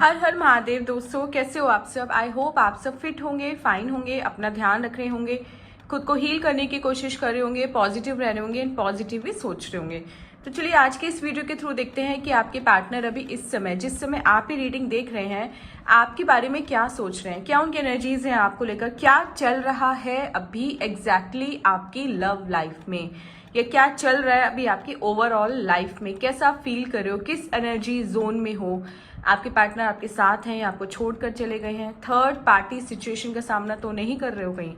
हर हर महादेव दोस्तों, कैसे हो आप सब। आई होप आप सब फिट होंगे, फाइन होंगे, अपना ध्यान रख रहे होंगे, खुद को हील करने की कोशिश कर रहे होंगे, पॉजिटिव रह रहे होंगे एंड पॉजिटिव भी सोच रहे होंगे। तो चलिए आज के इस वीडियो के थ्रू देखते हैं कि आपके पार्टनर अभी इस समय, जिस समय आप ही रीडिंग देख रहे हैं, आपके बारे में क्या सोच रहे हैं, क्या उनकी एनर्जीज हैं आपको लेकर, क्या चल रहा है अभी एग्जैक्टली आपकी लव लाइफ में, या क्या चल रहा है अभी आपकी ओवरऑल लाइफ में, कैसा आप फील कर रहे हो, किस एनर्जी जोन में हो। आपके पार्टनर आपके साथ हैं या आपको छोड़कर चले गए हैं, थर्ड पार्टी सिचुएशन का सामना तो नहीं कर रहे हो कहीं।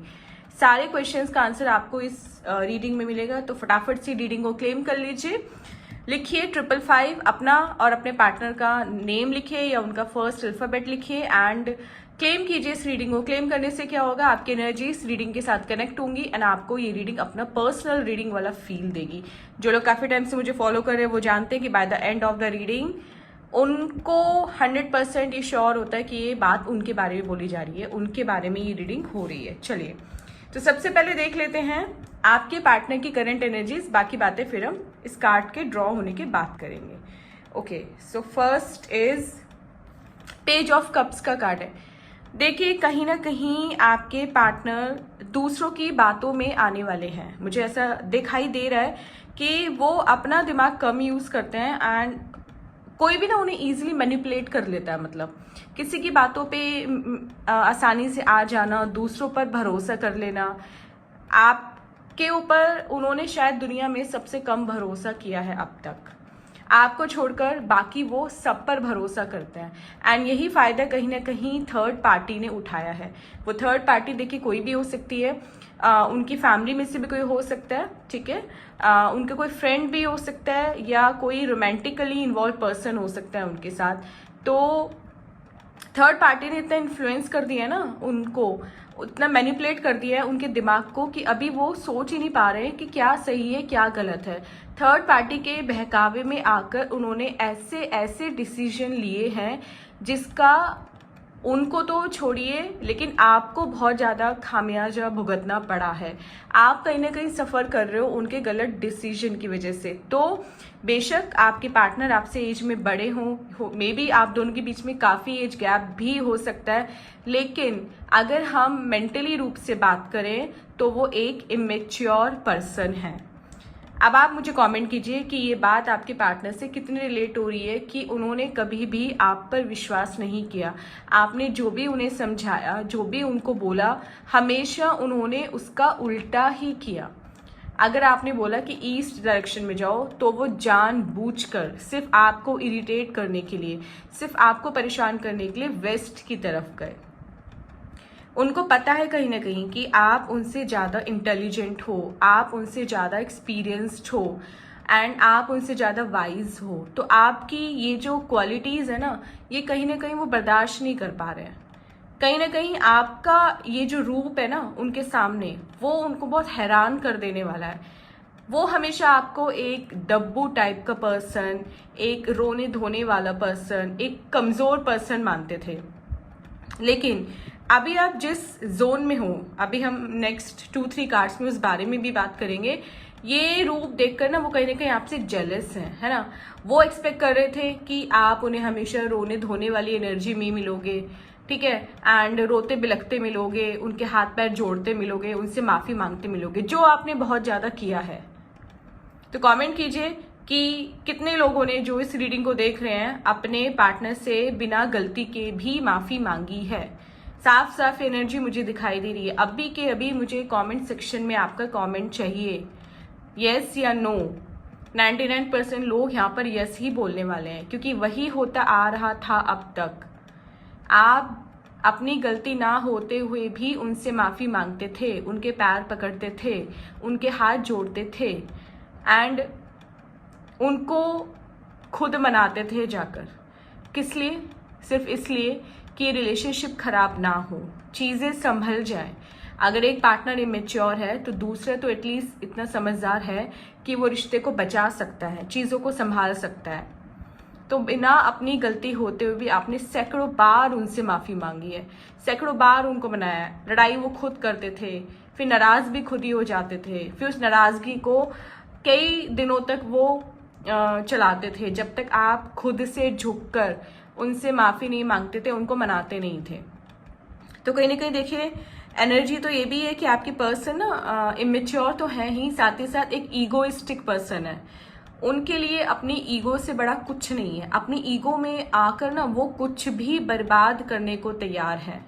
सारे क्वेश्चंस का आंसर आपको इस रीडिंग में मिलेगा, तो फटाफट से रीडिंग को क्लेम कर लीजिए। लिखिए 555, अपना और अपने पार्टनर का नेम लिखिए या उनका फर्स्ट अल्फाबेट लिखिए एंड क्लेम कीजिए इस रीडिंग को। क्लेम करने से क्या होगा, आपकी एनर्जी इस रीडिंग के साथ कनेक्ट होंगी एंड आपको ये रीडिंग अपना पर्सनल रीडिंग वाला फील देगी। जो लोग काफी टाइम से मुझे फॉलो कर रहे हैं वो जानते हैं कि by the end of the reading उनको 100% ये श्योर होता है कि ये बात उनके बारे में बोली जा रही है, उनके बारे में ये रीडिंग हो रही है। चलिए तो सबसे पहले देख लेते हैं आपके पार्टनर की करंट एनर्जीज, बाकी बातें फिर हम इस कार्ड के ड्रॉ होने के बाद करेंगे। Okay, so first is page of cups का कार्ड है। देखिए कहीं ना कहीं आपके पार्टनर दूसरों की बातों में आने वाले हैं। मुझे ऐसा दिखाई दे रहा है कि वो अपना दिमाग कम यूज करते हैं एंड कोई भी ना उन्हें इजीली मैनिपुलेट कर लेता है। मतलब किसी की बातों पे आसानी से आ जाना, दूसरों पर भरोसा कर लेना। आपके ऊपर उन्होंने शायद दुनिया में सबसे कम भरोसा किया है अब तक, आपको छोड़कर बाकी वो सब पर भरोसा करते हैं एंड यही फायदा कहीं ना कहीं थर्ड पार्टी ने उठाया है। वो थर्ड पार्टी देखिए कोई भी हो सकती है, उनकी फैमिली में से भी कोई हो सकता है, ठीक है, उनका कोई फ्रेंड भी हो सकता है या कोई रोमांटिकली इन्वॉल्व पर्सन हो सकता है उनके साथ। तो थर्ड पार्टी ने इतना इन्फ्लुएंस कर दिया है ना उनको, उतना मैनिपुलेट कर दिया है उनके दिमाग को कि अभी वो सोच ही नहीं पा रहे हैं कि क्या सही है क्या गलत है। थर्ड पार्टी के बहकावे में आकर उन्होंने ऐसे ऐसे डिसीजन लिए हैं जिसका उनको तो छोड़िए लेकिन आपको बहुत ज़्यादा खामियाजा भुगतना पड़ा है। आप कहीं ना कहीं सफ़र कर रहे हो उनके गलत डिसीजन की वजह से। तो बेशक आपके पार्टनर आपसे एज में बड़े हों, मे बी आप दोनों के बीच में काफ़ी एज गैप भी हो सकता है, लेकिन अगर हम मेंटली रूप से बात करें तो वो एक इमेच्योर पर्सन है। अब आप मुझे कमेंट कीजिए कि ये बात आपके पार्टनर से कितनी रिलेट हो रही है कि उन्होंने कभी भी आप पर विश्वास नहीं किया। आपने जो भी उन्हें समझाया, जो भी उनको बोला, हमेशा उन्होंने उसका उल्टा ही किया। अगर आपने बोला कि ईस्ट डायरेक्शन में जाओ तो वो जानबूझकर सिर्फ आपको इरिटेट करने के लिए, सिर्फ आपको परेशान करने के लिए वेस्ट की तरफ गए। उनको पता है कहीं ना कहीं कि आप उनसे ज़्यादा इंटेलिजेंट हो, आप उनसे ज़्यादा एक्सपीरियंस्ड हो एंड आप उनसे ज़्यादा वाइज हो। तो आपकी ये जो क्वालिटीज़ है ना, ये कहीं ना कहीं वो बर्दाश्त नहीं कर पा रहे हैं। कहीं ना कहीं आपका ये जो रूप है ना उनके सामने, वो उनको बहुत हैरान कर देने वाला है। वो हमेशा आपको एक डब्बू टाइप का पर्सन, एक रोने धोने वाला पर्सन, एक कमज़ोर पर्सन मानते थे, लेकिन अभी आप जिस जोन में हो, अभी हम नेक्स्ट 2-3 कार्ड्स में उस बारे में भी बात करेंगे। ये रूप देखकर ना वो कहीं ना कहीं आपसे जेलस हैं, है ना। वो एक्सपेक्ट कर रहे थे कि आप उन्हें हमेशा रोने धोने वाली एनर्जी में मिलोगे, ठीक है, एंड रोते बिलखते मिलोगे, उनके हाथ पैर जोड़ते मिलोगे, उनसे माफ़ी मांगते मिलोगे, जो आपने बहुत ज़्यादा किया है। तो कमेंट कीजिए कि कितने लोगों ने जो इस रीडिंग को देख रहे हैं अपने पार्टनर से बिना गलती के भी माफ़ी मांगी है। साफ साफ एनर्जी मुझे दिखाई दे रही है। अभी के अभी मुझे कमेंट सेक्शन में आपका कमेंट चाहिए, यस या नो। 99% लोग यहाँ पर यस ही बोलने वाले हैं, क्योंकि वही होता आ रहा था अब तक। आप अपनी गलती ना होते हुए भी उनसे माफ़ी मांगते थे, उनके पैर पकड़ते थे, उनके हाथ जोड़ते थे एंड उनको खुद मनाते थे जाकर। किस लिए? सिर्फ इसलिए कि रिलेशनशिप खराब ना हो, चीज़ें संभल जाएं। अगर एक पार्टनर इमेच्योर है तो दूसरा तो एटलीस्ट इतना समझदार है कि वो रिश्ते को बचा सकता है, चीज़ों को संभाल सकता है। तो बिना अपनी गलती होते हुए भी आपने सैकड़ों बार उनसे माफ़ी मांगी है, सैकड़ों बार उनको मनाया है। लड़ाई वो खुद करते थे, फिर नाराज़ भी खुद ही हो जाते थे, फिर उस नाराज़गी को कई दिनों तक वो चलाते थे, जब तक आप खुद से झुककर उनसे माफ़ी नहीं मांगते थे, उनको मनाते नहीं थे। तो कहीं ना कहीं देखिए एनर्जी तो ये भी है कि आपकी पर्सन ना इमेच्योर तो है ही, साथ ही साथ एक ईगोइस्टिक पर्सन है। उनके लिए अपनी ईगो से बड़ा कुछ नहीं है। अपनी ईगो में आकर ना वो कुछ भी बर्बाद करने को तैयार है।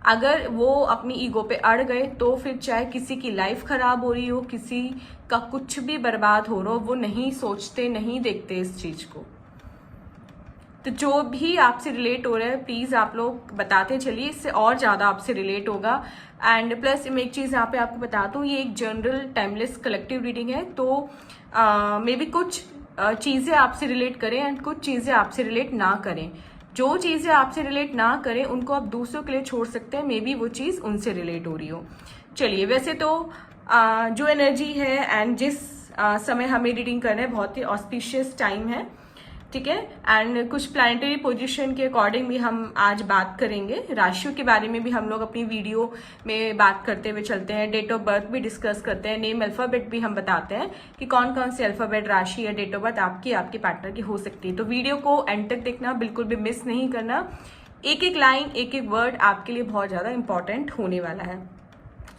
अगर वो अपनी ईगो पे अड़ गए तो फिर चाहे किसी की लाइफ खराब हो रही हो, किसी का कुछ भी बर्बाद हो रहा हो, वो नहीं सोचते, नहीं देखते इस चीज को। तो जो भी आपसे रिलेट हो रहा है प्लीज आप लोग बताते चलिए, इससे और ज्यादा आपसे रिलेट होगा। एंड प्लस मैं एक चीज यहाँ पे आपको बता दूं, ये एक जनरल टाइमलेस कलेक्टिव रीडिंग है, तो मे बी कुछ चीजें आपसे रिलेट करें एंड कुछ चीजें आपसे रिलेट ना करें। जो चीजें आपसे रिलेट ना करें उनको आप दूसरों के लिए छोड़ सकते हैं, मे बी वो चीज उनसे रिलेट हो रही हो। चलिए, वैसे तो जो एनर्जी है एंड जिस समय हमें रीडिंग करना है बहुत ही ऑस्पिशियस टाइम है, ठीक है। एंड कुछ प्लैनेटरी पोजीशन के अकॉर्डिंग भी हम आज बात करेंगे। राशियों के बारे में भी हम लोग अपनी वीडियो में बात करते हुए चलते हैं, डेट ऑफ बर्थ भी डिस्कस करते हैं, नेम अल्फाबेट भी हम बताते हैं कि कौन कौन सी अल्फाबेट, राशि या डेट ऑफ बर्थ आपकी आपके पार्टनर की हो सकती है। तो वीडियो को एंड तक देखना, बिल्कुल भी मिस नहीं करना। एक एक लाइन, एक एक वर्ड आपके लिए बहुत ज्यादा इंपॉर्टेंट होने वाला है।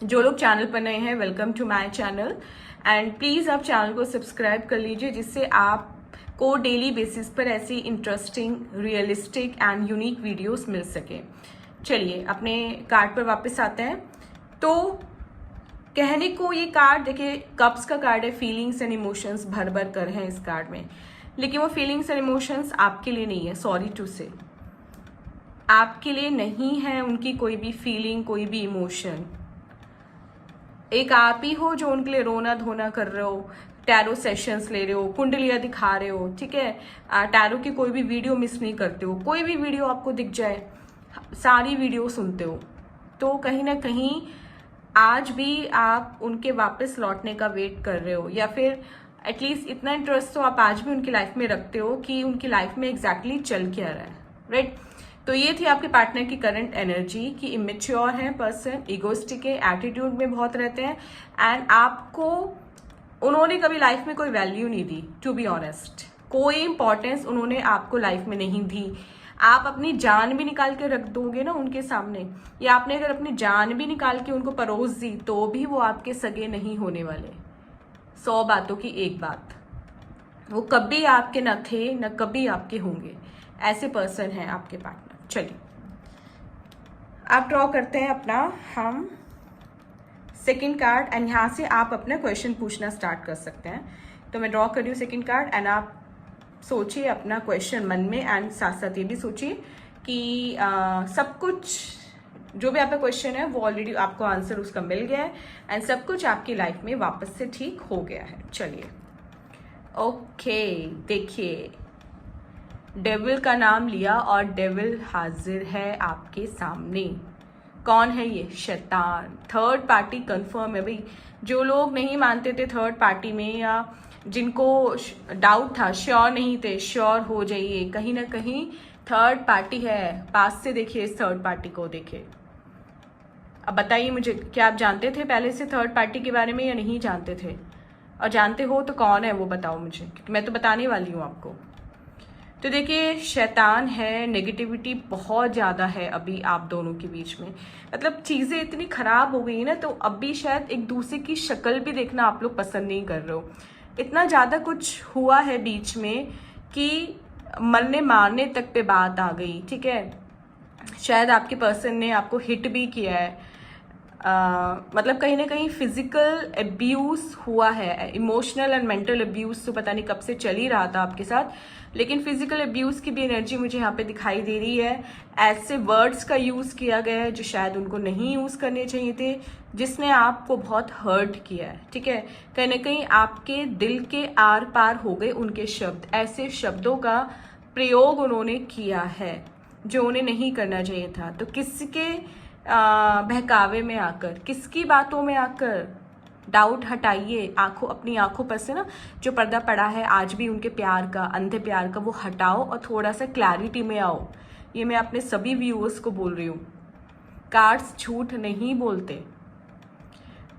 जो लोग चैनल पर नए हैं, welcome to my channel and please आप चैनल को सब्सक्राइब कर लीजिए, जिससे आप को डेली बेसिस पर ऐसी interesting, realistic and unique videos मिल सके। चलिए अपने कार्ड पर वापस आते हैं। तो कहने को ये कार्ड देखिए कप्स का कार्ड है, फीलिंग्स एंड इमोशंस भर भर कर हैं इस कार्ड में, लेकिन वो फीलिंग्स एंड इमोशंस आपके लिए नहीं है। सॉरी टू से, आपके लिए नहीं है उनकी कोई भी फीलिंग, कोई भी इमोशन। एक आप ही हो जो उनके लिए रोना धोना कर रहे हो, टैरो सेशंस ले रहे हो, कुंडलियां दिखा रहे हो, ठीक है। टैरो की कोई भी वीडियो मिस नहीं करते हो, कोई भी वीडियो आपको दिख जाए सारी वीडियो सुनते हो। तो कहीं ना कहीं आज भी आप उनके वापस लौटने का वेट कर रहे हो, या फिर एटलीस्ट इतना इंटरेस्ट तो आप आज भी उनकी लाइफ में रखते हो कि उनकी लाइफ में एग्जैक्टली चल क्या रहा है, राइट। तो ये थी आपके पार्टनर की करंट एनर्जी कि इमेच्योर है पर्सन, इगोस्टिक है, एटीट्यूड में बहुत रहते हैं एंड आपको उन्होंने कभी लाइफ में कोई वैल्यू नहीं दी। टू बी ऑनेस्ट, कोई इंपॉर्टेंस उन्होंने आपको लाइफ में नहीं दी। आप अपनी जान भी निकाल के रख दोगे ना उनके सामने, या आपने अगर अपनी जान भी निकाल के उनको परोस दी तो भी वो आपके सगे नहीं होने वाले। 100 बातों की एक बात, वो कभी आपके न थे न कभी आपके होंगे। ऐसे पर्सन है आपके पार्टनर। चलिए आप ड्रॉ करते हैं अपना हम सेकेंड कार्ड एंड यहाँ से आप अपना क्वेश्चन पूछना स्टार्ट कर सकते हैं। तो मैं ड्रॉ कर रही हूँ सेकेंड कार्ड एंड आप सोचिए अपना क्वेश्चन मन में एंड साथ साथ ये भी सोचिए कि सब कुछ जो भी आपका क्वेश्चन है वो ऑलरेडी आपको आंसर उसका मिल गया है एंड सब कुछ आपकी लाइफ में वापस से ठीक हो गया है। चलिए ओके, देखिए डेविल का नाम लिया और डेविल हाजिर है आपके सामने। कौन है ये? शैतान। थर्ड पार्टी कंफर्म है भाई। जो लोग नहीं मानते थे थर्ड पार्टी में, या जिनको डाउट था, श्योर नहीं थे, श्योर हो जाइए, कहीं ना कहीं थर्ड पार्टी है। पास से देखिए इस थर्ड पार्टी को, देखिए। अब बताइए मुझे, क्या आप जानते थे पहले से थर्ड पार्टी के बारे में या नहीं जानते थे? और जानते हो तो कौन है वो बताओ मुझे, क्योंकि मैं तो बताने वाली हूँ आपको। तो देखिए शैतान है, नेगेटिविटी बहुत ज़्यादा है अभी आप दोनों के बीच में। मतलब चीज़ें इतनी ख़राब हो गई ना, तो अभी शायद एक दूसरे की शक्ल भी देखना आप लोग पसंद नहीं कर रहे हो। इतना ज़्यादा कुछ हुआ है बीच में कि मरने मारने तक पे बात आ गई, ठीक है। शायद आपके पर्सन ने आपको हिट भी किया है, मतलब कहीं ना कहीं फिजिकल अब्यूज हुआ है। इमोशनल एंड मेंटल अब्यूज तो पता नहीं कब से चल ही रहा था आपके साथ, लेकिन फिजिकल अब्यूज की भी एनर्जी मुझे यहाँ पे दिखाई दे रही है। ऐसे वर्ड्स का यूज किया गया है जो शायद उनको नहीं यूज करने चाहिए थे, जिसने आपको बहुत हर्ट किया है, ठीक है। कहीं ना कहीं आपके दिल के आर पार हो गए उनके शब्द। ऐसे शब्दों का प्रयोग उन्होंने किया है जो उन्हें नहीं करना चाहिए था। तो किसके बहकावे में आकर, किसकी बातों में आकर, डाउट हटाइए। अपनी आंखों पर से ना जो पर्दा पड़ा है आज भी उनके प्यार का, अंधे प्यार का, वो हटाओ और थोड़ा सा क्लैरिटी में आओ। ये मैं अपने सभी व्यूअर्स को बोल रही हूँ। कार्ड्स झूठ नहीं बोलते।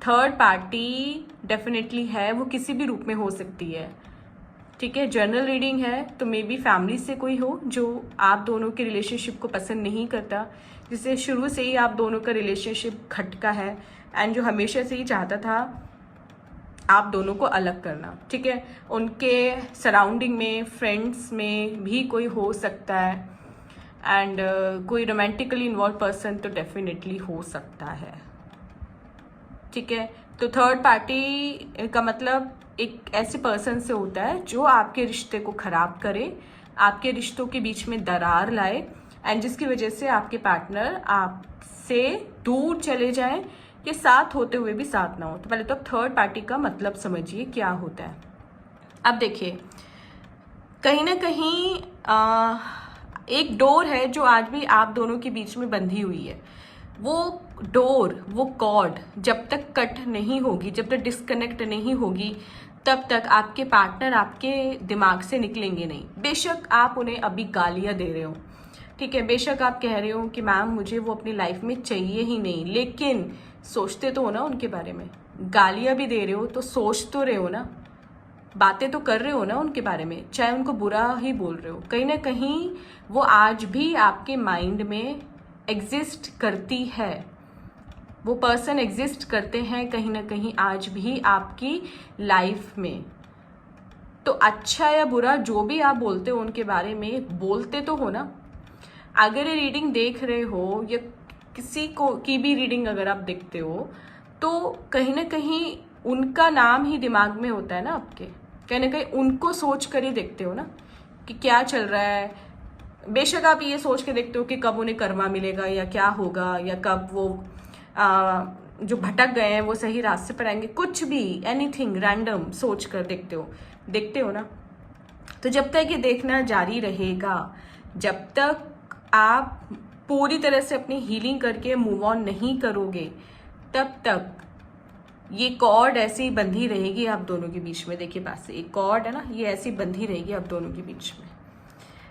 थर्ड पार्टी डेफिनेटली है, वो किसी भी रूप में हो सकती है, ठीक है। जनरल रीडिंग है तो मे बी फैमिली से कोई हो जो आप दोनों के रिलेशनशिप को पसंद नहीं करता, जिससे शुरू से ही आप दोनों का रिलेशनशिप खटका है एंड जो हमेशा से ही चाहता था आप दोनों को अलग करना। ठीक है। उनके सराउंडिंग में, फ्रेंड्स में भी कोई हो सकता है एंड कोई रोमांटिकली इन्वॉल्व पर्सन तो डेफिनेटली हो सकता है। ठीक है। तो थर्ड पार्टी का मतलब एक ऐसे पर्सन से होता है जो आपके रिश्ते को ख़राब करे, आपके रिश्तों के बीच में दरार लाए एंड जिसकी वजह से आपके पार्टनर आपसे दूर चले जाएं या साथ होते हुए भी साथ ना हो। तो पहले तो आप थर्ड पार्टी का मतलब समझिए क्या होता है। अब देखिए, कहीं ना कहीं एक डोर है जो आज भी आप दोनों के बीच में बंधी हुई है। वो डोर, वो कॉर्ड जब तक कट नहीं होगी, जब तक डिस्कनेक्ट नहीं होगी, तब तक आपके पार्टनर आपके दिमाग से निकलेंगे नहीं। बेशक आप उन्हें अभी गालियां दे रहे हो, ठीक है, बेशक आप कह रहे हो कि मैम मुझे वो अपनी लाइफ में चाहिए ही नहीं, लेकिन सोचते तो हो ना उनके बारे में। गालियां भी दे रहे हो तो सोच तो रहे हो ना, बातें तो कर रहे हो ना उनके बारे में, चाहे उनको बुरा ही बोल रहे हो। कहीं ना कहीं वो आज भी आपके माइंड में एग्जिस्ट करती है, वो पर्सन एग्जिस्ट करते हैं कहीं ना कहीं आज भी आपकी लाइफ में। तो अच्छा या बुरा जो भी आप बोलते हो उनके बारे में, बोलते तो हो ना। अगर ये रीडिंग देख रहे हो या किसी को की भी रीडिंग अगर आप देखते हो तो कहीं ना कहीं उनका नाम ही दिमाग में होता है ना आपके, कहीं ना कहीं उनको सोच कर ही देखते हो ना कि क्या चल रहा है। बेशक आप ये सोच के देखते हो कि कब उन्हें कर्मा मिलेगा या क्या होगा, या कब वो जो भटक गए हैं वो सही रास्ते पर आएंगे, कुछ भी, एनीथिंग रैंडम सोच कर देखते हो ना। तो जब तक ये देखना जारी रहेगा, जब तक आप पूरी तरह से अपनी हीलिंग करके मूव ऑन नहीं करोगे, तब तक ये कॉर्ड ऐसी बंधी रहेगी आप दोनों के बीच में। देखिए पास से एक कॉर्ड है ना, ये ऐसी बंधी रहेगी आप दोनों के बीच में।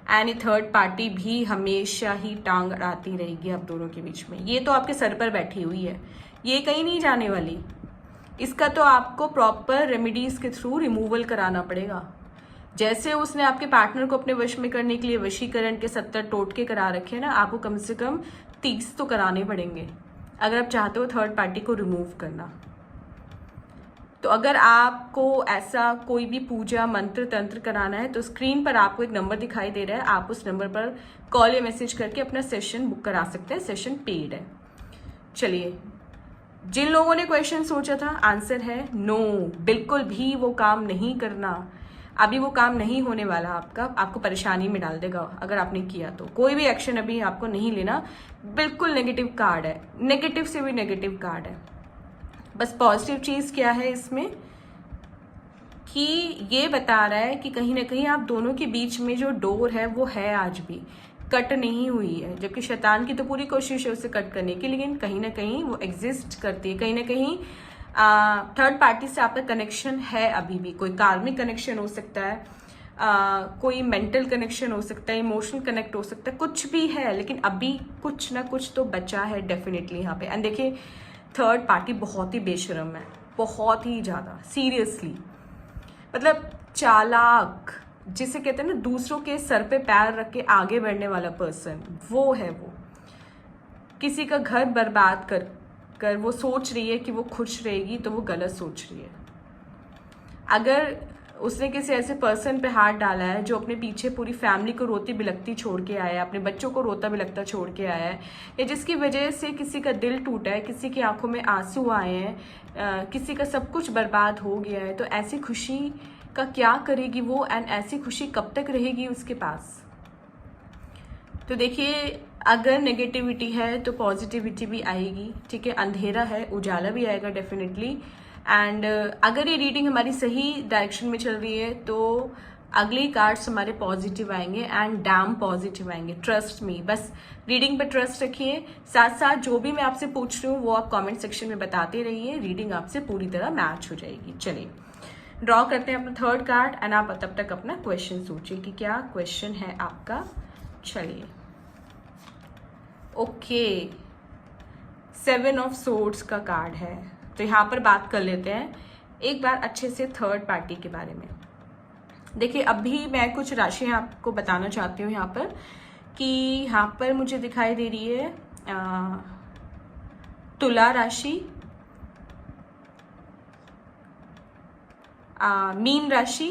एंड ये थर्ड पार्टी भी हमेशा ही टांग अड़ाती रहेगी आप दोनों के बीच में। ये तो आपके सर पर बैठी हुई है, ये कहीं नहीं जाने वाली। इसका तो आपको प्रॉपर रेमेडीज के थ्रू रिमूवल कराना पड़ेगा। जैसे उसने आपके पार्टनर को अपने वश में करने के लिए वशीकरण के 70 टोटके करा रखे हैं ना, आपको कम से कम 30 तो कराने पड़ेंगे अगर आप चाहते हो थर्ड पार्टी को रिमूव करना। तो अगर आपको ऐसा कोई भी पूजा मंत्र तंत्र कराना है तो स्क्रीन पर आपको एक नंबर दिखाई दे रहा है, आप उस नंबर पर कॉल या मैसेज करके अपना सेशन बुक करा सकते हैं। सेशन पेड है। चलिए, जिन लोगों ने क्वेश्चन सोचा था, आंसर है नो, बिल्कुल भी वो काम नहीं करना। अभी वो काम नहीं होने वाला आपका, आपको परेशानी में डाल देगा अगर आपने किया तो। कोई भी एक्शन अभी आपको नहीं लेना, बिल्कुल नेगेटिव कार्ड है, नेगेटिव से भी नेगेटिव कार्ड है। बस पॉजिटिव चीज़ क्या है इसमें कि ये बता रहा है कि कहीं ना कहीं आप दोनों के बीच में जो डोर है वो है, आज भी कट नहीं हुई है। जबकि शैतान की तो पूरी कोशिश है उसे कट करने की, लेकिन कहीं ना कहीं वो एग्जिस्ट करती है। कहीं ना कहीं थर्ड पार्टी से आपका कनेक्शन है अभी भी। कोई कार्मिक कनेक्शन हो सकता है, कोई मेंटल कनेक्शन हो सकता है, इमोशनल कनेक्ट हो सकता है, कुछ भी है, लेकिन अभी कुछ ना कुछ तो बचा है डेफिनेटली यहाँ पे। एंड देखिए, थर्ड पार्टी बहुत ही बेशरम है, बहुत ही ज़्यादा, सीरियसली। मतलब चालाक, जिसे कहते हैं ना दूसरों के सर पे पैर रख के आगे बढ़ने वाला पर्सन, वो है वो। किसी का घर बर्बाद कर वो सोच रही है कि वो खुश रहेगी, तो वो गलत सोच रही है। अगर उसने किसी ऐसे पर्सन पे हाथ डाला है जो अपने पीछे पूरी फैमिली को रोती बिलखती छोड़ के आया है, अपने बच्चों को रोता बिलखता छोड़ के आया है, या जिसकी वजह से किसी का दिल टूटा है, किसी की आंखों में आंसू आए हैं, किसी का सब कुछ बर्बाद हो गया है, तो ऐसी खुशी का क्या करेगी वो, एंड ऐसी खुशी कब तक रहेगी उसके पास। तो देखिए, अगर नेगेटिविटी है तो पॉजिटिविटी भी आएगी, ठीक है। अंधेरा है, उजाला भी आएगा डेफिनेटली। एंड अगर ये रीडिंग हमारी सही डायरेक्शन में चल रही है तो अगले कार्ड्स हमारे पॉजिटिव आएंगे एंड डैम पॉजिटिव आएंगे, ट्रस्ट मी। बस रीडिंग पे ट्रस्ट रखिए, साथ साथ जो भी मैं आपसे पूछ रही हूँ वो आप कमेंट सेक्शन में बताते रहिए, रीडिंग आपसे पूरी तरह मैच हो जाएगी। चलिए, ड्रॉ करते हैं अपना थर्ड कार्ड एंड आप तब तक अपना क्वेश्चन सोचिए कि क्या क्वेश्चन है आपका। चलिए, ओके, 7 ऑफ सोर्ड्स का कार्ड है। तो यहाँ पर बात कर लेते हैं एक बार अच्छे से थर्ड पार्टी के बारे में। देखिए अभी मैं कुछ राशियां आपको बताना चाहती हूँ यहाँ पर, कि यहाँ पर मुझे दिखाई दे रही है तुला राशि, मीन राशि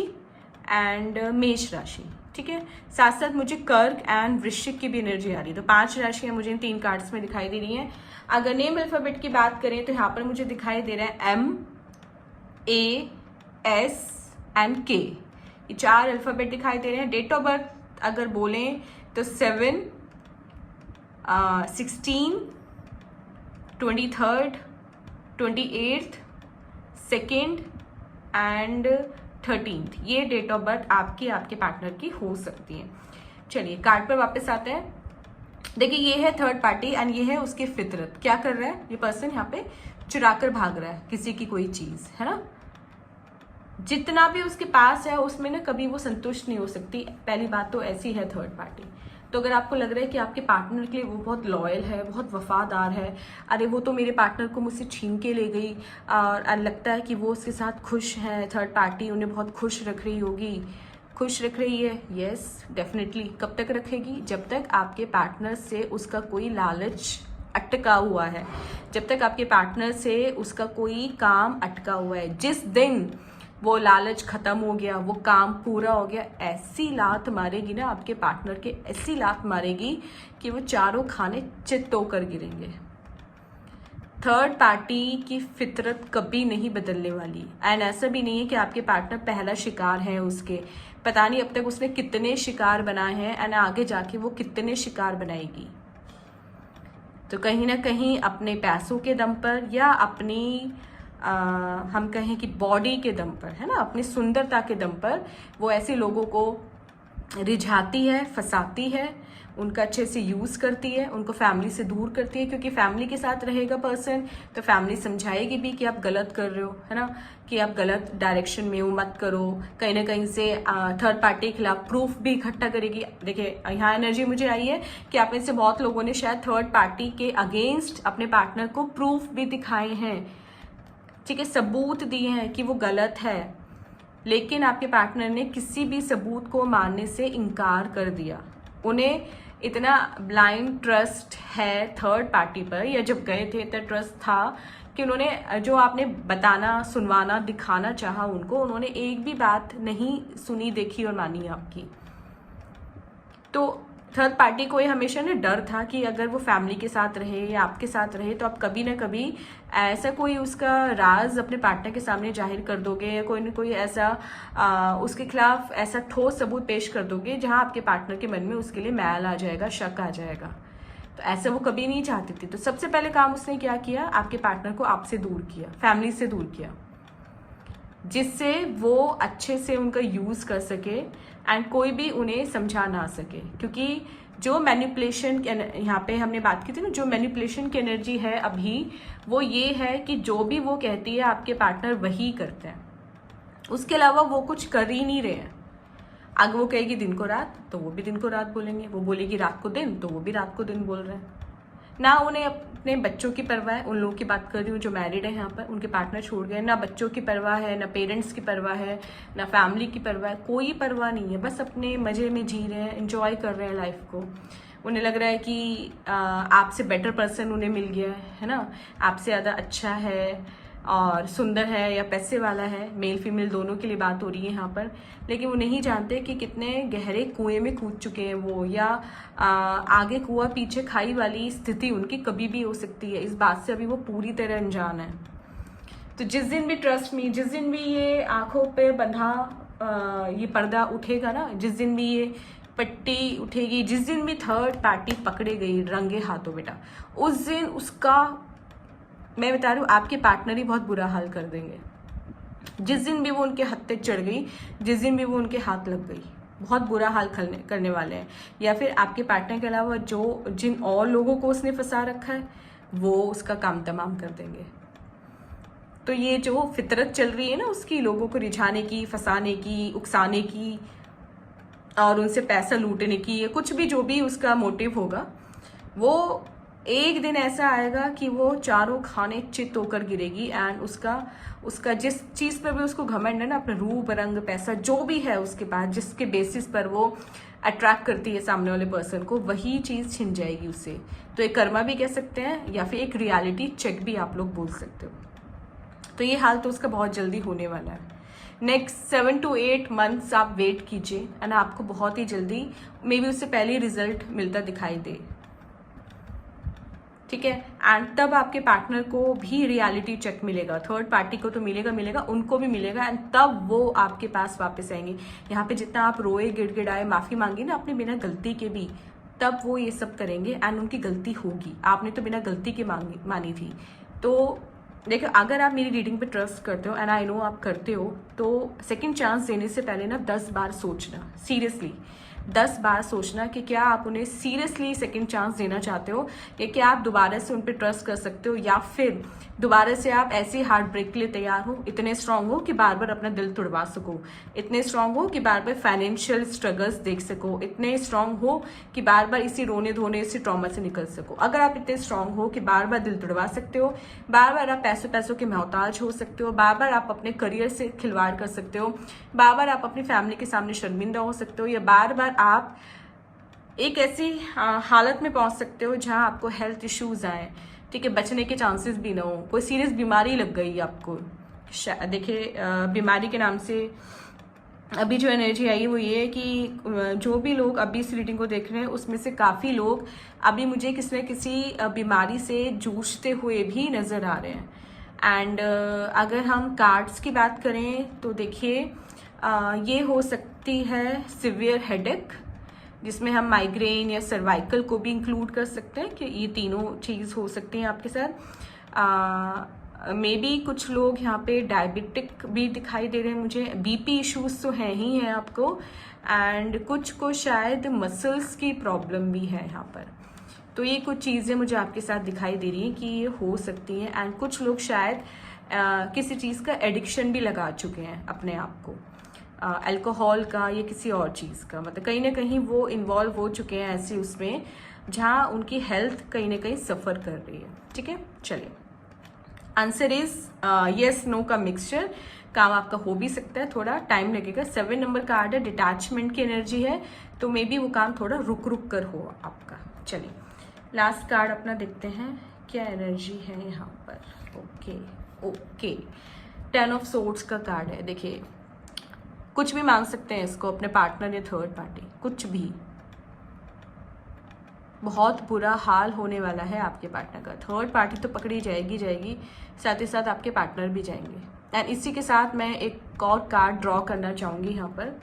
एंड मेष राशि, ठीक है। साथ साथ मुझे कर्क एंड वृश्चिक की भी एनर्जी आ रही है। तो 5 राशियां मुझे इन 3 कार्ड्स में दिखाई दे रही हैं। अगर नेम अल्फाबेट की बात करें तो यहाँ पर मुझे दिखाई दे रहा है M, A, S and K, ये 4 अल्फाबेट दिखाई दे रहे हैं। डेट ऑफ बर्थ अगर बोलें तो 7, 16, 23rd, 28th, 2nd and 13th, ये डेट ऑफ बर्थ आपकी आपके पार्टनर की हो सकती है। चलिए कार्ड पर वापस आते हैं। देखिए ये है थर्ड पार्टी एंड ये है उसकी फितरत। क्या कर रहा है ये पर्सन? यहाँ पे चुरा कर भाग रहा है किसी की कोई चीज, है ना। जितना भी उसके पास है उसमें ना कभी वो संतुष्ट नहीं हो सकती। पहली बात तो ऐसी है थर्ड पार्टी। तो अगर आपको लग रहा है कि आपके पार्टनर के लिए वो बहुत लॉयल है, बहुत वफादार है, अरे वो तो मेरे पार्टनर को मुझसे छीन के ले गई, और लगता है कि वो उसके साथ खुश है, थर्ड पार्टी उन्हें बहुत खुश रख रही होगी, खुश रख रही है, यस डेफिनेटली। कब तक रखेगी? जब तक आपके पार्टनर से उसका कोई लालच अटका हुआ है, जब तक आपके पार्टनर से उसका कोई काम अटका हुआ है। जिस दिन वो लालच खत्म हो गया, वो काम पूरा हो गया, ऐसी लात मारेगी ना आपके पार्टनर के, ऐसी लात मारेगी कि वो चारों खाने चित होकर गिरेंगे। थर्ड पार्टी की फितरत कभी नहीं बदलने वाली। एंड ऐसा भी नहीं है कि आपके पार्टनर पहला शिकार है उसके, पता नहीं अब तक उसने कितने शिकार बनाए हैं एंड आगे जाके वो कितने शिकार बनाएगी। तो कहीं ना कहीं अपने पैसों के दम पर या अपनी हम कहें कि बॉडी के दम पर, है ना, अपनी सुंदरता के दम पर वो ऐसे लोगों को रिझाती है, फंसाती है, उनका अच्छे से यूज़ करती है, उनको फैमिली से दूर करती है। क्योंकि फैमिली के साथ रहेगा पर्सन तो फैमिली समझाएगी भी कि आप गलत कर रहे हो, है ना, कि आप गलत डायरेक्शन में हो, मत करो। कहीं ना कहीं से थर्ड पार्टी के खिलाफ प्रूफ भी इकट्ठा करेगी। देखिए यहाँ एनर्जी मुझे आई है कि आप में से बहुत लोगों ने शायद थर्ड पार्टी के अगेंस्ट अपने पार्टनर को प्रूफ भी दिखाए हैं, ठीक है, सबूत दिए हैं कि वो गलत है, लेकिन आपके पार्टनर ने किसी भी सबूत को मानने से इनकार कर दिया। उन्हें इतना ब्लाइंड ट्रस्ट है थर्ड पार्टी पर, या जब गए थे इतना ट्रस्ट था कि उन्होंने जो आपने बताना, सुनवाना, दिखाना चाहा उनको, उन्होंने एक भी बात नहीं सुनी, देखी और मानी आपकी। तो थर्ड पार्टी को ये हमेशा ना डर था कि अगर वो फैमिली के साथ रहे या आपके साथ रहे तो आप कभी ना कभी ऐसा कोई उसका राज अपने पार्टनर के सामने जाहिर कर दोगे, या कोई ना कोई ऐसा उसके खिलाफ ऐसा ठोस सबूत पेश कर दोगे जहां आपके पार्टनर के मन में उसके लिए मैल आ जाएगा, शक आ जाएगा। तो ऐसा वो कभी नहीं चाहती थी। तो सबसे पहले काम उसने क्या किया? आपके पार्टनर को आपसे दूर किया, फैमिली से दूर किया, जिससे वो अच्छे से उनका यूज़ कर सके एंड कोई भी उन्हें समझा ना सके। क्योंकि जो मैनिपुलेशन, यहाँ पे हमने बात की थी ना, जो मैनिपुलेशन की एनर्जी है अभी, वो ये है कि जो भी वो कहती है आपके पार्टनर वही करते हैं, उसके अलावा वो कुछ कर ही नहीं रहे हैं। अगर वो कहेगी दिन को रात तो वो भी दिन को रात बोलेंगे, वो बोलेगी रात को दिन तो वो भी रात को दिन बोल रहे हैं। ना उन्हें अपने बच्चों की परवाह है, उन लोगों की बात कर रही हूँ जो मैरिड है यहाँ पर, उनके पार्टनर छोड़ गए, ना बच्चों की परवाह है, ना पेरेंट्स की परवाह है, ना फैमिली की परवाह है, कोई परवाह नहीं है। बस अपने मज़े में जी रहे हैं, एंजॉय कर रहे हैं लाइफ को। उन्हें लग रहा है कि आपसे बेटर पर्सन उन्हें मिल गया है ना, आपसे ज़्यादा अच्छा है और सुंदर है या पैसे वाला है, मेल फीमेल दोनों के लिए बात हो रही है यहाँ पर। लेकिन वो नहीं जानते कि कितने गहरे कुएं में कूद चुके हैं वो, या आगे कुआं पीछे खाई वाली स्थिति उनकी कभी भी हो सकती है। इस बात से अभी वो पूरी तरह अनजान है। तो जिस दिन भी, ट्रस्ट मी, जिस दिन भी ये आंखों पे बंधा ये पर्दा उठेगा ना, जिस दिन भी ये पट्टी उठेगी, जिस दिन भी थर्ड पार्टी पकड़े गई रंगे हाथों बेटा, उस दिन उसका, मैं बता रही हूँ, आपके पार्टनर ही बहुत बुरा हाल कर देंगे। जिस दिन भी वो उनके हत्थे चढ़ गई, जिस दिन भी वो उनके हाथ लग गई, बहुत बुरा हाल करने वाले हैं। या फिर आपके पार्टनर के अलावा जिन और लोगों को उसने फंसा रखा है वो उसका काम तमाम कर देंगे। तो ये जो फितरत चल रही है ना उसकी, लोगों को रिझाने की, फंसाने की, उकसाने की और उनसे पैसा लूटने की, या कुछ भी जो भी उसका मोटिव होगा, वो एक दिन ऐसा आएगा कि वो चारों खाने चित होकर गिरेगी एंड उसका जिस चीज़ पर भी उसको घमंड है ना, अपने रूप रंग पैसा जो भी है उसके पास, जिसके बेसिस पर वो अट्रैक्ट करती है सामने वाले पर्सन को, वही चीज़ छिन जाएगी उससे। तो एक कर्मा भी कह सकते हैं या फिर एक रियलिटी चेक भी आप लोग बोल सकते हो। तो ये हाल तो उसका बहुत जल्दी होने वाला है। नेक्स्ट 7 to 8 मंथ्स आप वेट कीजिए एंड आपको बहुत ही जल्दी मे बी उससे पहले रिजल्ट मिलता दिखाई दे, ठीक है। एंड तब आपके पार्टनर को भी रियलिटी चेक मिलेगा, थर्ड पार्टी को तो मिलेगा, उनको भी मिलेगा एंड तब वो आपके पास वापस आएंगे। यहाँ पे जितना आप रोए, गिड़गिड़ाए, माफी मांगी ना अपने बिना गलती के भी, तब वो ये सब करेंगे एंड उनकी गलती होगी। आपने तो बिना गलती के मानी थी। तो देखो, अगर आप मेरी रीडिंग पे ट्रस्ट करते हो एंड आई नो आप करते हो, तो सेकंड चांस देने से पहले ना 10 बार सोचना, सीरियसली 10 बार सोचना कि क्या आप उन्हें सीरियसली सेकंड चांस देना चाहते हो, कि क्या आप दोबारा से उन पर ट्रस्ट कर सकते हो, या फिर दोबारा से आप ऐसे हार्ट ब्रेक के लिए तैयार हो, इतने स्ट्रांग हो कि बार बार अपना दिल तोड़वा सको, इतने स्ट्रांग हो कि बार बार फाइनेंशियल स्ट्रगल्स देख सको, इतने स्ट्रांग हो कि बार बार इसी रोने धोने, इसी ट्रॉमा से निकल सको। अगर आप इतने स्ट्रांग हो कि बार बार दिल तोड़वा सकते हो, बार बार आप पैसों के मोहताज हो सकते हो, बार बार आप अपने करियर से खिलवाड़ कर सकते हो, बार बार आप अपनी फैमिली के सामने शर्मिंदा हो सकते हो, या बार बार आप एक ऐसी हालत में पहुंच सकते हो जहां आपको हेल्थ इश्यूज आए, ठीक है, बचने के चांसेस भी ना हो, कोई सीरियस बीमारी लग गई आपको। देखिए, बीमारी के नाम से अभी जो एनर्जी आई वो ये है कि जो भी लोग अभी इस रीडिंग को देख रहे हैं उसमें से काफ़ी लोग अभी मुझे किसी न किसी बीमारी से जूझते हुए भी नज़र आ रहे हैं। एंड अगर हम कार्ड्स की बात करें तो देखिए, ये हो सकती है सिवियर हेडेक, जिसमें हम माइग्रेन या सर्वाइकल को भी इंक्लूड कर सकते हैं कि ये तीनों चीज़ हो सकती हैं आपके साथ। मे बी कुछ लोग यहाँ पे डायबिटिक भी दिखाई दे रहे हैं मुझे, बीपी इश्यूज तो हैं ही हैं आपको, एंड कुछ को शायद मसल्स की प्रॉब्लम भी है यहाँ पर। तो ये कुछ चीज़ें मुझे आपके साथ दिखाई दे रही हैं कि ये हो सकती हैं। एंड कुछ लोग शायद किसी चीज़ का एडिक्शन भी लगा चुके हैं अपने आप को, अल्कोहल का या किसी और चीज़ का, मतलब कहीं ना कहीं वो इन्वॉल्व हो चुके हैं ऐसे उसमें जहाँ उनकी हेल्थ कहीं ना कहीं सफ़र कर रही है, ठीक है। चलिए, आंसर इज येस नो का मिक्सचर। काम आपका हो भी सकता है, थोड़ा टाइम लगेगा। 7 नंबर कार्ड है, डिटैचमेंट की एनर्जी है, तो मे बी वो काम थोड़ा रुक रुक कर हो आपका। चलिए, लास्ट कार्ड अपना देखते हैं क्या एनर्जी है यहाँ पर। ओके, 10 ऑफ सोर्ड्स का कार्ड है। देखिए, कुछ भी मांग सकते हैं इसको, अपने पार्टनर या थर्ड पार्टी, कुछ भी। बहुत बुरा हाल होने वाला है आपके पार्टनर का। थर्ड पार्टी तो पकड़ी जाएगी, साथ ही साथ आपके पार्टनर भी जाएंगे। एंड इसी के साथ मैं एक और कार्ड ड्रॉ करना चाहूँगी यहाँ पर,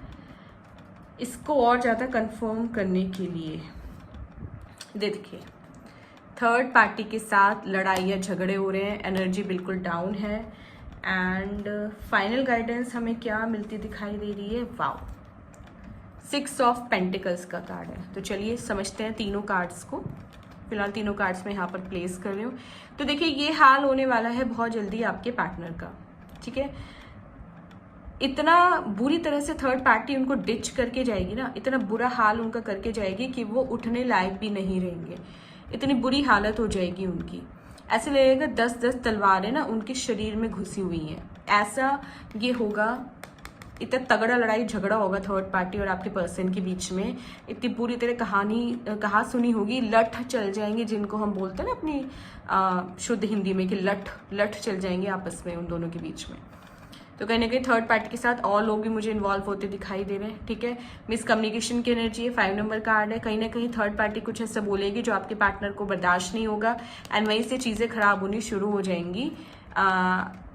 इसको और ज़्यादा कंफर्म करने के लिए। देखिए, थर्ड पार्टी के साथ लड़ाई या झगड़े हो रहे हैं, एनर्जी बिल्कुल डाउन है। एंड फाइनल गाइडेंस हमें क्या मिलती दिखाई दे रही है, वाओ, 6 ऑफ पेंटिकल्स का कार्ड है। तो चलिए समझते हैं तीनों कार्ड्स को। फिलहाल तीनों कार्ड्स में यहाँ पर प्लेस कर रही हूँ। तो देखिए, ये हाल होने वाला है बहुत जल्दी आपके पार्टनर का, ठीक है। इतना बुरी तरह से थर्ड पार्टी उनको डिच करके जाएगी ना, इतना बुरा हाल उनका करके जाएगी कि वो उठने लायक भी नहीं रहेंगे, इतनी बुरी हालत हो जाएगी उनकी। ऐसे लगेगा 10-10 तलवारें ना उनके शरीर में घुसी हुई हैं, ऐसा ये होगा। इतना तगड़ा लड़ाई झगड़ा होगा थर्ड पार्टी और आपके पर्सन के बीच में, इतनी पूरी तरह कहा सुनी होगी, लठ चल जाएंगे, जिनको हम बोलते हैं ना अपनी शुद्ध हिंदी में कि लठ चल जाएंगे आपस में उन दोनों के बीच में। तो कहीं ना कहीं थर्ड पार्टी के साथ और लोग भी मुझे इन्वॉल्व होते दिखाई दे रहे हैं, ठीक है। मिसकम्युनिकेशन की एनर्जी है, 5 नंबर कार्ड है। कहीं ना कहीं थर्ड पार्टी कुछ ऐसा बोलेगी जो आपके पार्टनर को बर्दाश्त नहीं होगा, एंड वहीं से चीज़ें खराब होनी शुरू हो जाएंगी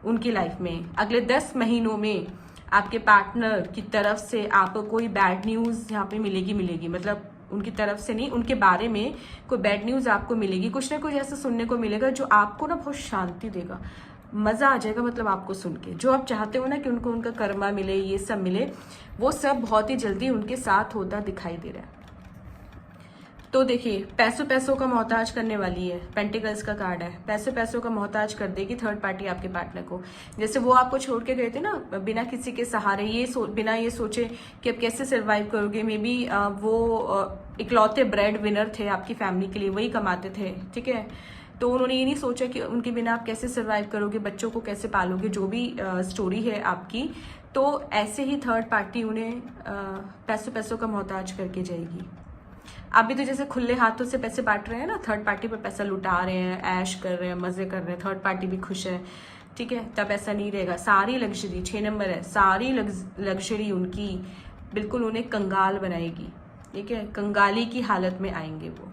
उनकी लाइफ में। अगले 10 महीनों में आपके पार्टनर की तरफ से आपको कोई बैड न्यूज़ यहाँ पे मिलेगी, मतलब उनकी तरफ से नहीं, उनके बारे में कोई बैड न्यूज़ आपको मिलेगी, कुछ ना कुछ ऐसा सुनने को मिलेगा जो आपको ना बहुत शांति देगा, मज़ा आ जाएगा, मतलब आपको सुन के। जो आप चाहते हो ना कि उनको उनका कर्मा मिले, ये सब मिले, वो सब बहुत ही जल्दी उनके साथ होता दिखाई दे रहा है। तो देखिए पैसों पैसों का मोहताज करने वाली है, पेंटिकल्स का कार्ड है, पैसों पैसों का मोहताज कर देगी थर्ड पार्टी आपके पार्टनर को। जैसे वो आपको छोड़ के गए थे ना बिना किसी के सहारे, बिना ये सोचे कि अब कैसे सर्वाइव करोगे। मे बी वो इकलौते ब्रेड विनर थे आपकी फैमिली के लिए, वही कमाते थे, ठीक है। तो उन्होंने ये नहीं सोचा कि उनके बिना आप कैसे सर्वाइव करोगे, बच्चों को कैसे पालोगे, जो भी स्टोरी है आपकी। तो ऐसे ही थर्ड पार्टी उन्हें पैसों पैसों का मोहताज करके जाएगी। आप भी तो जैसे खुले हाथों से पैसे बांट रहे हैं ना, थर्ड पार्टी पर पैसा लुटा रहे हैं, ऐश कर रहे हैं, मजे कर रहे हैं, थर्ड पार्टी भी खुश है, ठीक है। तब ऐसा नहीं रहेगा। सारी लग्जरी, 6 नंबर है, सारी लग्जरी उनकी बिल्कुल उन्हें कंगाल बनाएगी, ठीक है। कंगाली की हालत में आएंगे वो।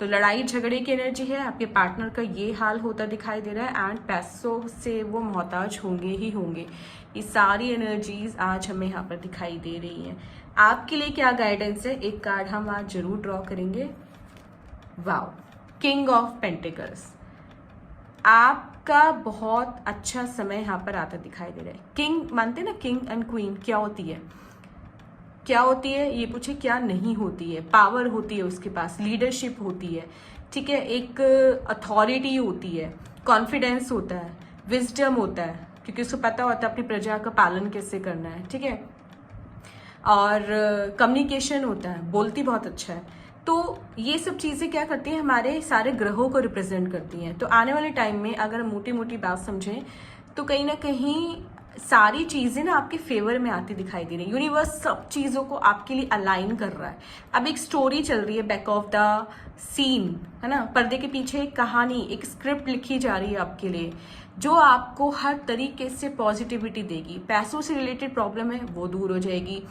तो लड़ाई झगड़े की एनर्जी है, आपके पार्टनर का ये हाल होता दिखाई दे रहा है, एंड पैसों से वो मोहताज होंगे ही होंगे। ये सारी एनर्जीज आज हमें यहाँ पर दिखाई दे रही हैं। आपके लिए क्या गाइडेंस है, एक कार्ड हम आज जरूर ड्रॉ करेंगे। Wow, king of pentacles. आपका बहुत अच्छा समय यहाँ पर आता दिखाई दे रहा है। किंग मानते ना, किंग एंड क्वीन क्या होती है, क्या होती है ये पूछे, क्या नहीं होती है। पावर होती है उसके पास, लीडरशिप होती है, ठीक है, एक अथॉरिटी होती है, कॉन्फिडेंस होता है, विजडम होता है, क्योंकि उसको पता होता है अपनी प्रजा का पालन कैसे करना है, ठीक है। और कम्युनिकेशन होता है, बोलती बहुत अच्छा है। तो ये सब चीज़ें क्या करती हैं, हमारे सारे ग्रहों को रिप्रेजेंट करती हैं। तो आने वाले टाइम में अगर मोटी मोटी बात समझें तो कहीं ना कहीं सारी चीज़ें ना आपके फेवर में आती दिखाई दे रही है। यूनिवर्स सब चीज़ों को आपके लिए अलाइन कर रहा है। अब एक स्टोरी चल रही है बैक ऑफ द सीन, है ना, पर्दे के पीछे एक कहानी, एक स्क्रिप्ट लिखी जा रही है आपके लिए, जो आपको हर तरीके से पॉजिटिविटी देगी। पैसों से रिलेटेड प्रॉब्लम है वो दूर हो जाएगी,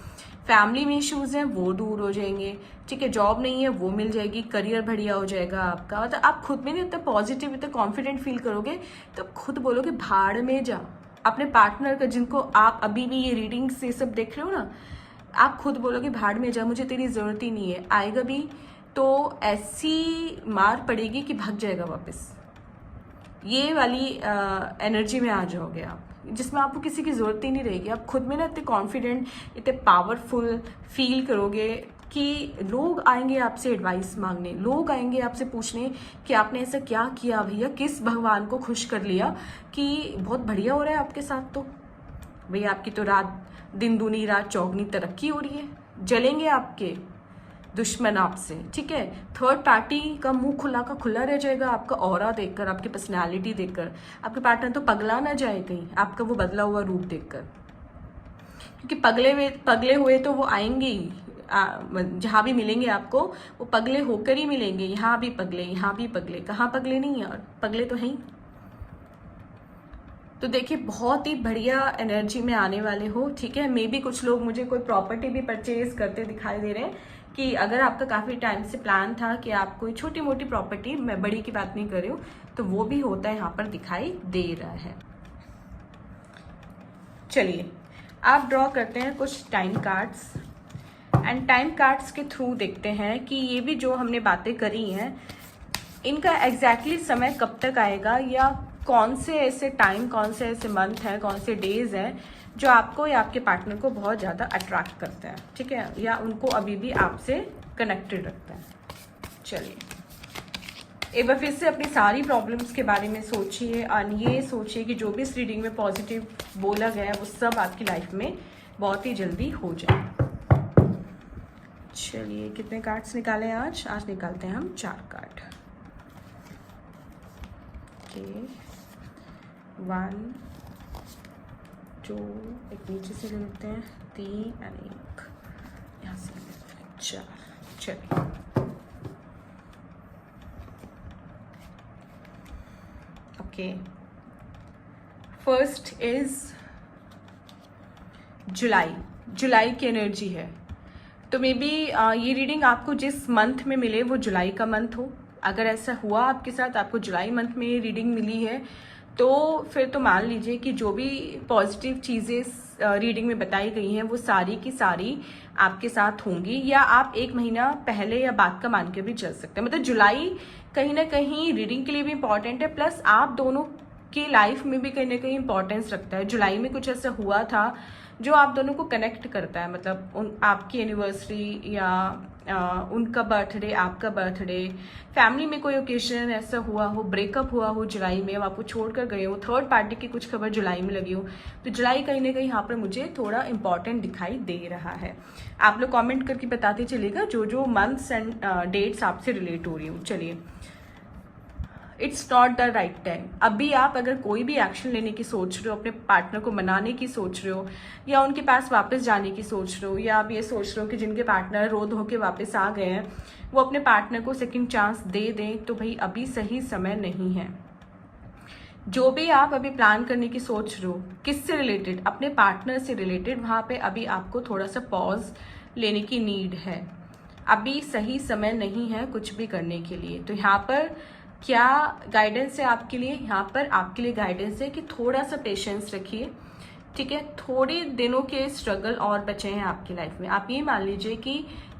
फैमिली में इश्यूज हैं वो दूर हो जाएंगे, ठीक है, जॉब नहीं है वो मिल जाएगी, करियर बढ़िया हो जाएगा आपका। मतलब आप खुद में नहीं इतना पॉजिटिव, इतना कॉन्फिडेंट फील करोगे तो खुद बोलोगे भाड़ में जा। अपने पार्टनर का, जिनको आप अभी भी ये रीडिंग से सब देख रहे हो ना, आप खुद बोलोगे भाड़ में जा, मुझे तेरी जरूरत ही नहीं है। आएगा भी तो ऐसी मार पड़ेगी कि भाग जाएगा वापस। ये वाली एनर्जी में आ जाओगे आप, जिसमें आपको किसी की जरूरत ही नहीं रहेगी। आप खुद में ना इतने कॉन्फिडेंट, इतने पावरफुल फील करोगे कि लोग आएंगे आपसे एडवाइस मांगने, लोग आएंगे आपसे पूछने कि आपने ऐसा क्या किया भैया, किस भगवान को खुश कर लिया कि बहुत बढ़िया हो रहा है आपके साथ। तो भैया आपकी तो रात दिन दूनी रात चौगनी तरक्की हो रही है। जलेंगे आपके दुश्मन आपसे, ठीक है। थर्ड पार्टी का मुंह खुला का खुला रह जाएगा आपका ऑरा देखकर, आपकी पर्सनैलिटी देखकर। आपके पार्टनर तो पगला ना जाए कहीं आपका वो बदला हुआ रूप देखकर, क्योंकि पगले हुए तो वो आएंगे ही। जहाँ भी मिलेंगे आपको वो पगले होकर ही मिलेंगे। यहाँ भी पगले, यहाँ भी पगले, कहाँ पगले नहीं यार, पगले तो हैं ही। तो देखिए बहुत ही बढ़िया एनर्जी में आने वाले हो, ठीक है। मे बी कुछ लोग मुझे कोई प्रॉपर्टी भी परचेज करते दिखाई दे रहे हैं, कि अगर आपका काफ़ी टाइम से प्लान था कि आप कोई छोटी मोटी प्रॉपर्टी, मैं बड़ी की बात नहीं कर रही हूँ, तो वो भी होता है यहाँ पर दिखाई दे रहा है। चलिए आप ड्रॉ करते हैं कुछ time cards, and time cards के थ्रू देखते हैं कि ये भी जो हमने बातें करी हैं इनका एग्जैक्टली समय कब तक आएगा, या कौन से ऐसे टाइम, कौन से ऐसे मंथ हैं, कौन से डेज हैं जो आपको या आपके पार्टनर को बहुत ज़्यादा अट्रैक्ट करते हैं, ठीक है, या उनको अभी भी आपसे कनेक्टेड रखते हैं। चलिए एक बार फिर से अपनी सारी प्रॉब्लम्स के बारे में सोचिए, और ये सोचिए कि जो भी इस रीडिंग में पॉजिटिव बोला गया है वो सब आपकी लाइफ में बहुत ही जल्दी हो जाए। चलिए कितने कार्ड्स निकालें आज निकालते हैं हम 4 कार्ड। ओके 1 2, एक नीचे से ले लेते हैं 3 एंड 1 यहाँ से ले लेते हैं 4। चलिए ओके, फर्स्ट इज जुलाई की एनर्जी है। तो मे बी ये रीडिंग आपको जिस मंथ में मिले वो जुलाई का मंथ हो। अगर ऐसा हुआ आपके साथ, आपको जुलाई मंथ में ये रीडिंग मिली है, तो फिर तो मान लीजिए कि जो भी पॉजिटिव चीज़ें रीडिंग में बताई गई हैं वो सारी की सारी आपके साथ होंगी, या आप 1 महीना पहले या बाद का मान के भी चल सकते हैं। मतलब जुलाई कहीं ना कहीं रीडिंग के लिए भी इम्पॉर्टेंट है, प्लस आप दोनों की लाइफ में भी कहीं ना कहीं इम्पोर्टेंस रखता है। जुलाई में कुछ ऐसा हुआ था जो आप दोनों को कनेक्ट करता है, मतलब आपकी एनिवर्सरी या उनका बर्थडे, आपका बर्थडे, फैमिली में कोई ओकेजन ऐसा हुआ हो, ब्रेकअप हुआ हो जुलाई में, अब आपको छोड़कर गए हो, थर्ड पार्टी की कुछ खबर जुलाई में लगी हो, तो जुलाई कहीं ना कहीं यहाँ पर मुझे थोड़ा इंपॉर्टेंट दिखाई दे रहा है। आप लोग कमेंट करके बताते चलिएगा जो जो मंथ्स एंड डेट्स आपसे रिलेट हो रही हो। चलिए, it's not the right time. अभी आप अगर कोई भी एक्शन लेने की सोच रहे हो, अपने पार्टनर को मनाने की सोच रहे हो, या उनके पास वापस जाने की सोच रहे हो, या आप ये सोच रहे हो कि जिनके पार्टनर रो धो के वापस आ गए हैं वो अपने पार्टनर को सेकंड चांस दे दें, तो भाई अभी सही समय नहीं है। जो भी आप अभी प्लान करने की सोच रहे हो, किससे रिलेटेड, अपने पार्टनर से रिलेटेड, वहाँ पे अभी आपको थोड़ा सा पॉज लेने की नीड है। अभी सही समय नहीं है कुछ भी करने के लिए। तो यहाँ पर क्या गाइडेंस है आपके लिए? यहाँ पर आपके लिए गाइडेंस है कि थोड़ा सा पेशेंस रखिए, ठीक है। थोड़े दिनों के स्ट्रगल और बचे हैं आपकी लाइफ में। आप ये मान लीजिए कि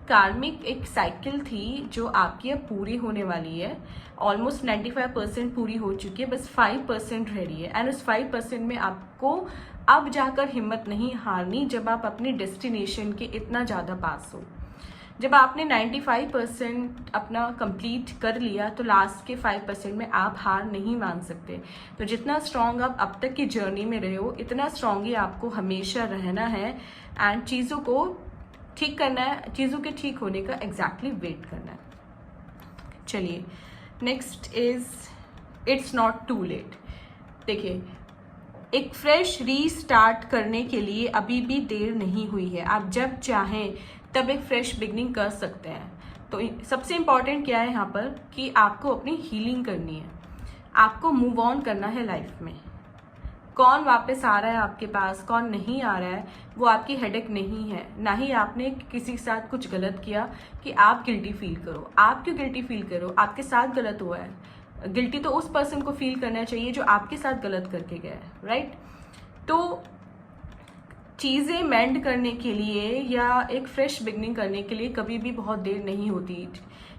कार्मिक एक साइकिल थी जो आपकी अब पूरी होने वाली है। ऑलमोस्ट 95% पूरी हो चुकी है, बस 5% रह रही है। एंड उस 5% में आपको अब जाकर हिम्मत नहीं हारनी, जब आप अपनी डेस्टिनेशन के इतना ज़्यादा पास हो। जब आपने 95% अपना कंप्लीट कर लिया तो लास्ट के 5% में आप हार नहीं मान सकते। तो जितना स्ट्रांग आप अब तक की जर्नी में रहे हो, इतना स्ट्रांग ही आपको हमेशा रहना है एंड चीज़ों को ठीक करना है, चीज़ों के ठीक होने का एग्जैक्टली वेट करना है। चलिए, next is it's not too late. देखिए, एक फ्रेश रीस्टार्ट करने के लिए अभी भी देर नहीं हुई है। आप जब चाहें तब एक फ्रेश बिगनिंग कर सकते हैं। तो सबसे इम्पॉर्टेंट क्या है यहाँ पर कि आपको अपनी हीलिंग करनी है, आपको मूव ऑन करना है लाइफ में। कौन वापस आ रहा है आपके पास, कौन नहीं आ रहा है, वो आपकी हेडेक नहीं है। ना ही आपने किसी के साथ कुछ गलत किया कि आप गिल्टी फील करो। आप क्यों गिल्टी फील करो? आपके साथ गलत हुआ है। गिल्टी तो उस पर्सन को फील करना चाहिए जो आपके साथ गलत करके गया है, राइट? तो चीज़ें मेंड करने के लिए या एक फ्रेश बिगनिंग करने के लिए कभी भी बहुत देर नहीं होती।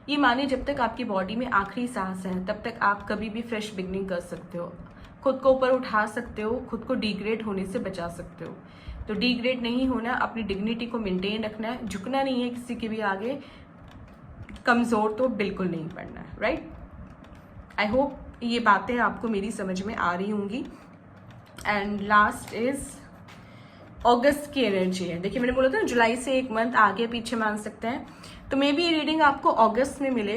ये माने जब तक आपकी बॉडी में आखिरी सांस है तब तक आप कभी भी फ्रेश बिगनिंग कर सकते हो, खुद को ऊपर उठा सकते हो, खुद को डिग्रेड होने से बचा सकते हो। तो डिग्रेड नहीं होना, अपनी डिग्निटी को मेंटेन रखना है, झुकना नहीं है किसी के भी आगे, कमज़ोर तो बिल्कुल नहीं पड़ना है, राइट? आई होप ये बातें आपको मेरी समझ में आ रही होंगी। एंड लास्ट इज अगस्त की एनर्जी है। देखिए, मैंने बोला था जुलाई से एक मंथ आगे पीछे मान सकते हैं, तो मे बी ये रीडिंग आपको अगस्त में मिले,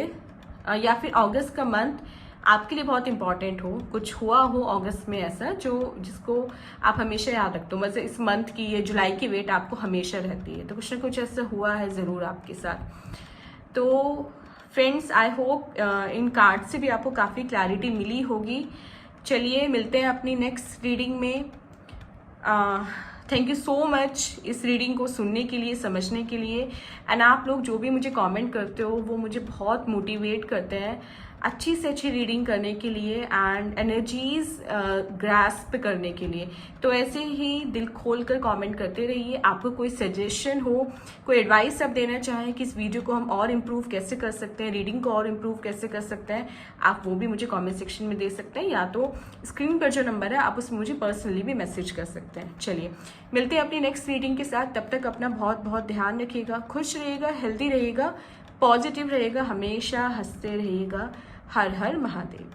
या फिर अगस्त का मंथ आपके लिए बहुत इंपॉर्टेंट हो। कुछ हुआ हो अगस्त में ऐसा जिसको आप हमेशा याद रखते हो। मतलब इस मंथ की, ये जुलाई की वेट आपको हमेशा रहती है, तो कुछ ना कुछ ऐसा हुआ है ज़रूर आपके साथ। तो friends, I hope in card से भी आपको काफ़ी क्लैरिटी मिली होगी। चलिए, मिलते हैं अपनी नेक्स्ट रीडिंग में। थैंक यू सो मच इस रीडिंग को सुनने के लिए, समझने के लिए। एंड आप लोग जो भी मुझे कमेंट करते हो वो मुझे बहुत मोटिवेट करते हैं अच्छी से अच्छी रीडिंग करने के लिए एंड एनर्जीज ग्रास्प करने के लिए। तो ऐसे ही दिल खोल कर कॉमेंट करते रहिए। आपको कोई सजेशन हो, कोई एडवाइस आप देना चाहें कि इस वीडियो को हम और इम्प्रूव कैसे कर सकते हैं, रीडिंग को और इम्प्रूव कैसे कर सकते हैं, आप वो भी मुझे कमेंट सेक्शन में दे सकते हैं, या तो स्क्रीन पर जो नंबर है आप उसमें मुझे पर्सनली भी मैसेज कर सकते हैं। चलिए, मिलते हैं अपनी नेक्स्ट रीडिंग के साथ। तब तक अपना बहुत बहुत ध्यान रखिएगा, खुश रहिएगा, हेल्दी रहिएगा, पॉजिटिव रहेगा, हमेशा हंसते रहिएगा। हर हर महादेव।